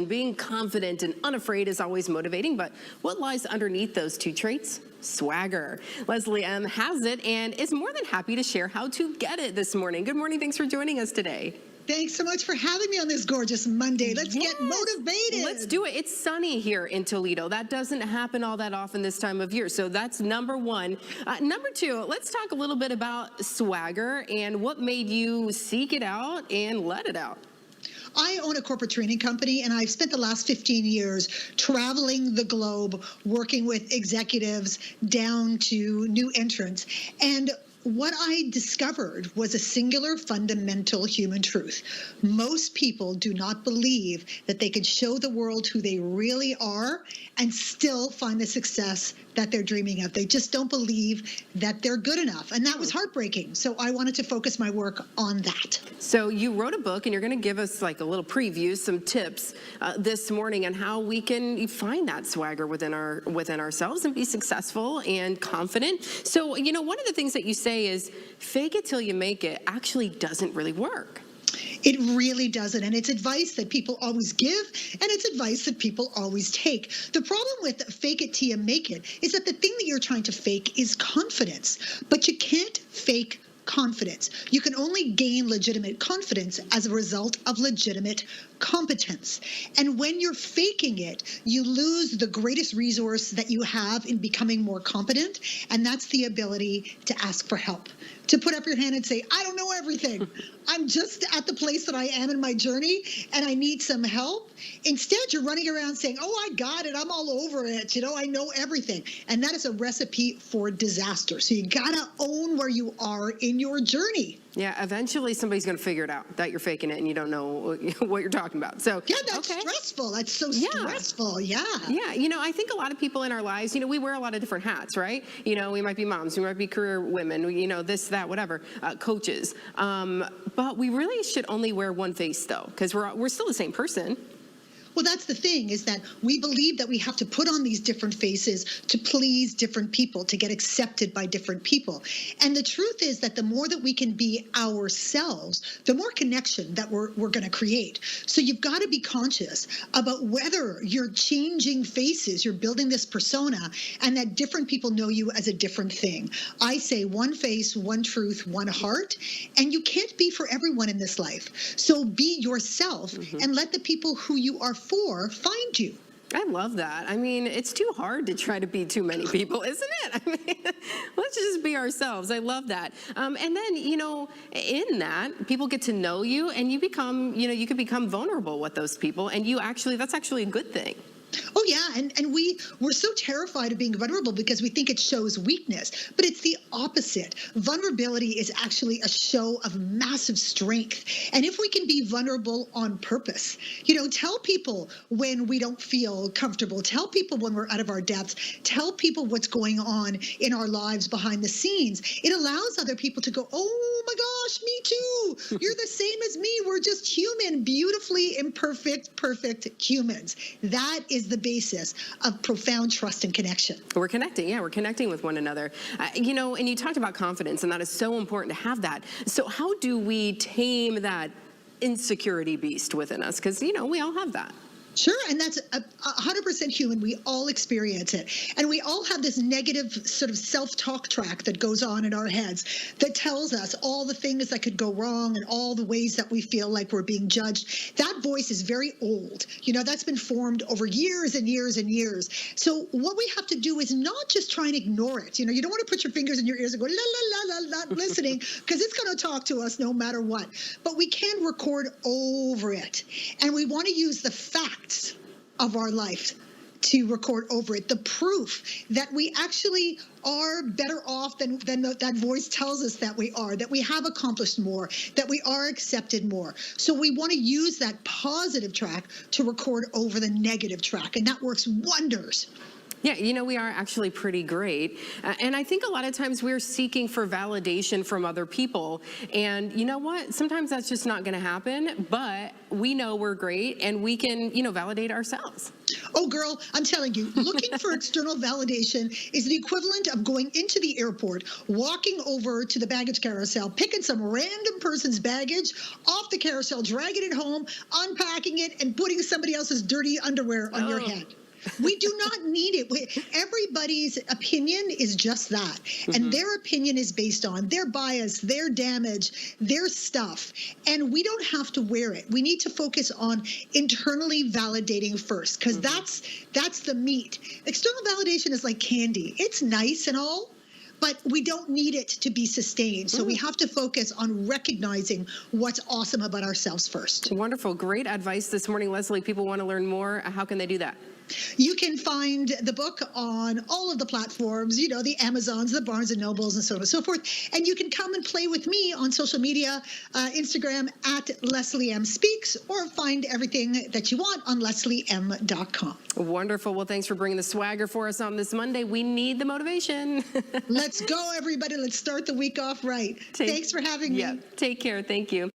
Being confident and unafraid is always motivating, but what lies underneath those two traits? Swagger. Leslie Ehm has it and is more than happy to share how to get it this morning. Good morning. Thanks for joining us today. Thanks so much for having me on this gorgeous Monday. Let's get motivated. Let's do it. It's sunny here in Toledo. That doesn't happen all that often this time of year. So that's number one. Number two, let's talk a little bit about swagger and what made you seek it out and let it out. I own a corporate training company, and I've spent the last 15 years traveling the globe, working with executives down to new entrants. And what I discovered was a singular fundamental human truth. Most people do not believe that they can show the world who they really are and still find the success that they're dreaming of. They just don't believe that they're good enough. And that was heartbreaking. So I wanted to focus my work on that. So you wrote a book and you're going to give us like a little preview, some tips this morning on how we can find that swagger within ourselves and be successful and confident. So, you know, one of the things that you say is fake it till you make it actually doesn't really work. It really doesn't, and it's advice that people always give, and it's advice that people always take. The problem with fake it till you make it is that the thing that you're trying to fake is confidence, but you can't fake confidence. You can only gain legitimate confidence as a result of legitimate competence. And when you're faking it, you lose the greatest resource that you have in becoming more competent, and that's the ability to ask for help. To put up your hand and say, I don't know everything. I'm just at the place that I am in my journey and I need some help. Instead, you're running around saying, oh, I got it. I'm all over it. You know, I know everything. And that is a recipe for disaster. So you got to own where you are in your journey. Yeah, eventually somebody's going to figure it out that you're faking it and you don't know what you're talking about. So yeah, that's stressful. That's so stressful. Yeah. Yeah, you know, I think a lot of people in our lives, you know, we wear a lot of different hats, right? You know, we might be moms, we might be career women, you know, this, that, whatever, coaches. But we really should only wear one face, though, because we're still the same person. Well, that's the thing, is that we believe that we have to put on these different faces to please different people, to get accepted by different people. And the truth is that the more that we can be ourselves, the more connection that we're going to create. So you've got to be conscious about whether you're changing faces, you're building this persona, and that different people know you as a different thing. I say one face, one truth, one heart, and you can't be for everyone in this life. So be yourself and let the people who you are for find you. I love that. I mean, it's too hard to try to be too many people, isn't it? I mean, let's just be ourselves. I love that. And then, you know, in that, people get to know you and you become, you know, you can become vulnerable with those people. And that's actually a good thing. Oh, yeah. And we're so terrified of being vulnerable because we think it shows weakness. But it's the opposite. Vulnerability is actually a show of massive strength. And if we can be vulnerable on purpose, you know, tell people when we don't feel comfortable, tell people when we're out of our depths, tell people what's going on in our lives behind the scenes. It allows other people to go, oh, my gosh, me too. You're the same as me. We're just human, beautifully imperfect, perfect humans. That is the basis of profound trust and connection. We're connecting. Yeah, we're connecting with one another. You know, and you talked about confidence, and that is so important to have that. So how do we tame that insecurity beast within us? Because, you know, we all have that. Sure, and that's 100% human. We all experience it. And we all have this negative sort of self-talk track that goes on in our heads that tells us all the things that could go wrong and all the ways that we feel like we're being judged. That voice is very old. You know, that's been formed over years and years and years. So what we have to do is not just try and ignore it. You know, you don't want to put your fingers in your ears and go, la, la, la, la, not listening, because it's going to talk to us no matter what. But we can record over it. And we want to use the facts of our life to record over it, the proof that we actually are better off than that voice tells us that we are, that we have accomplished more, that we are accepted more. So we want to use that positive track to record over the negative track, and that works wonders. Yeah, you know, we are actually pretty great. And I think a lot of times we're seeking for validation from other people. And you know what? Sometimes that's just not going to happen. But we know we're great and we can, you know, validate ourselves. Oh, girl, I'm telling you, looking for external validation is the equivalent of going into the airport, walking over to the baggage carousel, picking some random person's baggage off the carousel, dragging it home, unpacking it, and putting somebody else's dirty underwear on your head. We do not need it. Everybody's opinion is just that. And their opinion is based on their bias, their damage, their stuff. And we don't have to wear it. We need to focus on internally validating first, because that's the meat. External validation is like candy. It's nice and all, but we don't need it to be sustained. So we have to focus on recognizing what's awesome about ourselves first. Wonderful. Great advice this morning, Leslie. People want to learn more. How can they do that? You can find the book on all of the platforms, you know, the Amazons, the Barnes and Nobles, and so on and so forth. And you can come and play with me on social media, Instagram at Leslie Ehm Speaks, or find everything that you want on leslieem.com. Wonderful. Well, thanks for bringing the swagger for us on this Monday. We need the motivation. Let's go, everybody. Let's start the week off right. Thanks for having me. Take care. Thank you.